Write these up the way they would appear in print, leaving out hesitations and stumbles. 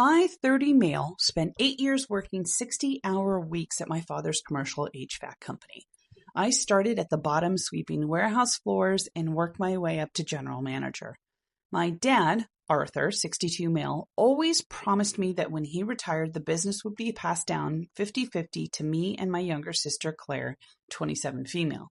I, 30 male, spent 8 years working 60-hour weeks at my father's commercial HVAC company. I started at the bottom sweeping warehouse floors and worked my way up to general manager. My dad, Arthur, 62 male, always promised me that when he retired, the business would be passed down 50-50 to me and my younger sister, Claire, 27 female.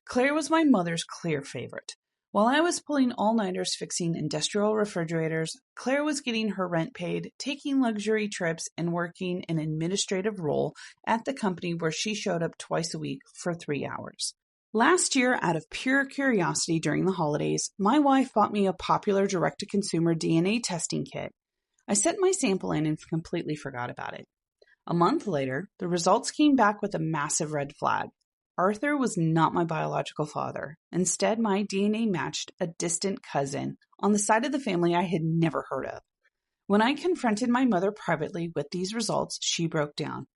Claire was my mother's clear favorite. While I was pulling all-nighters fixing industrial refrigerators, Claire was getting her rent paid, taking luxury trips, and working an administrative role at the company where she showed up twice a week for 3 hours. Last year, out of pure curiosity during the holidays, my wife bought me a popular direct-to-consumer DNA testing kit. I sent my sample in and completely forgot about it. A month later, the results came back with a massive red flag. Arthur was not my biological father. Instead, my DNA matched a distant cousin on the side of the family I had never heard of. When I confronted my mother privately with these results, she broke down,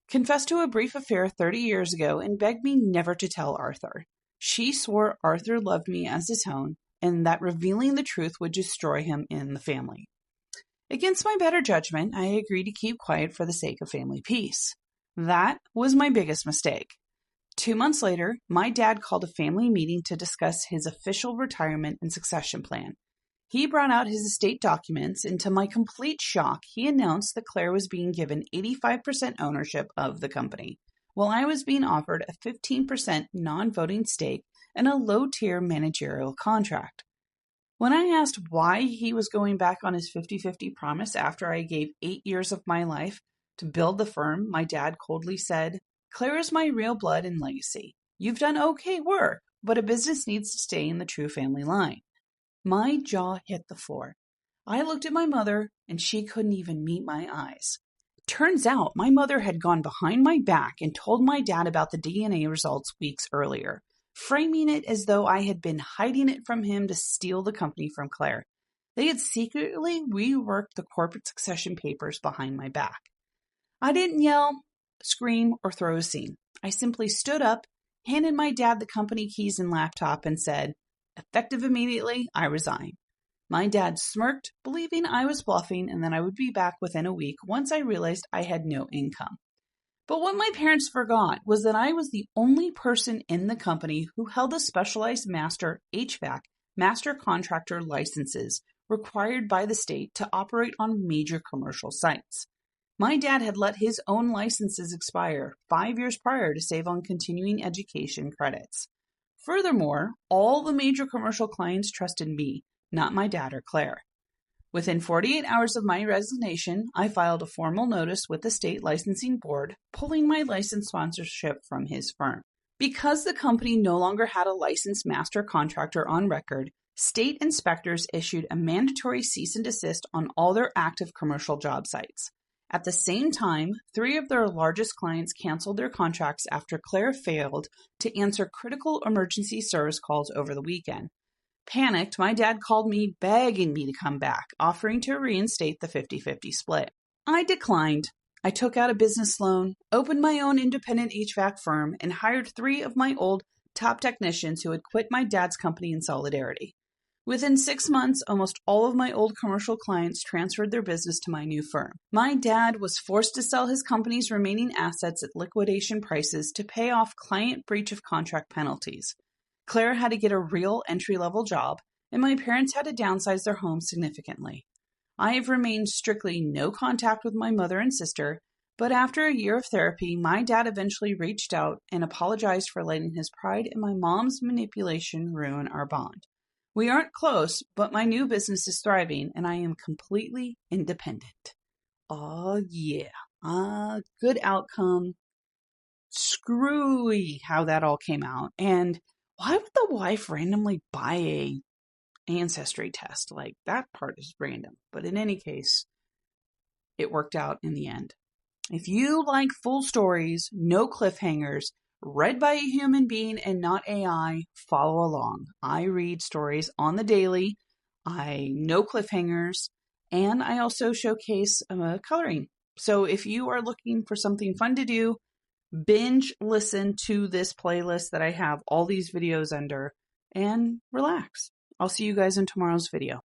confessed to a brief affair 30 years ago, and begged me never to tell Arthur. She swore Arthur loved me as his own and that revealing the truth would destroy him in the family. Against my better judgment, I agreed to keep quiet for the sake of family peace. That was my biggest mistake. 2 months later, my dad called a family meeting to discuss his official retirement and succession plan. He brought out his estate documents, and to my complete shock, he announced that Claire was being given 85% ownership of the company, while I was being offered a 15% non-voting stake and a low-tier managerial contract. When I asked why he was going back on his 50-50 promise after I gave 8 years of my life to build the firm, my dad coldly said, "Claire is my real blood and legacy. You've done okay work, but a business needs to stay in the true family line." My jaw hit the floor. I looked at my mother, and she couldn't even meet my eyes. Turns out my mother had gone behind my back and told my dad about the DNA results weeks earlier, framing it as though I had been hiding it from him to steal the company from Claire. They had secretly reworked the corporate succession papers behind my back. I didn't yell, scream, or throw a scene. I simply stood up, handed my dad the company keys and laptop, and said, "Effective immediately, I resign." My dad smirked, believing I was bluffing and that I would be back within a week once I realized I had no income. But what my parents forgot was that I was the only person in the company who held a specialized master HVAC, master contractor licenses required by the state to operate on major commercial sites. My dad had let his own licenses expire 5 years prior to save on continuing education credits. Furthermore, all the major commercial clients trusted me, not my dad or Claire. Within 48 hours of my resignation, I filed a formal notice with the state licensing board, pulling my license sponsorship from his firm. Because the company no longer had a licensed master contractor on record, state inspectors issued a mandatory cease and desist on all their active commercial job sites. At the same time, 3 of their largest clients canceled their contracts after Claire failed to answer critical emergency service calls over the weekend. Panicked, my dad called me begging me to come back, offering to reinstate the 50-50 split. I declined. I took out a business loan, opened my own independent HVAC firm, and hired 3 of my old top technicians who had quit my dad's company in solidarity. Within 6 months, almost all of my old commercial clients transferred their business to my new firm. My dad was forced to sell his company's remaining assets at liquidation prices to pay off client breach of contract penalties. Claire had to get a real entry-level job, and my parents had to downsize their home significantly. I have remained strictly no contact with my mother and sister, but after a year of therapy, my dad eventually reached out and apologized for letting his pride and my mom's manipulation ruin our bond. We aren't close, but my new business is thriving, and I am completely independent. Oh, yeah. Good outcome. Screwy how that all came out. And why would the wife randomly buy a ancestry test? Like, that part is random. But in any case, it worked out in the end. If you like full stories, no cliffhangers, read by a human being and not AI, follow along. I read stories on the daily. I know cliffhangers, and I also showcase coloring. So if you are looking for something fun to do, binge listen to this playlist that I have all these videos under and relax. I'll see you guys in tomorrow's video.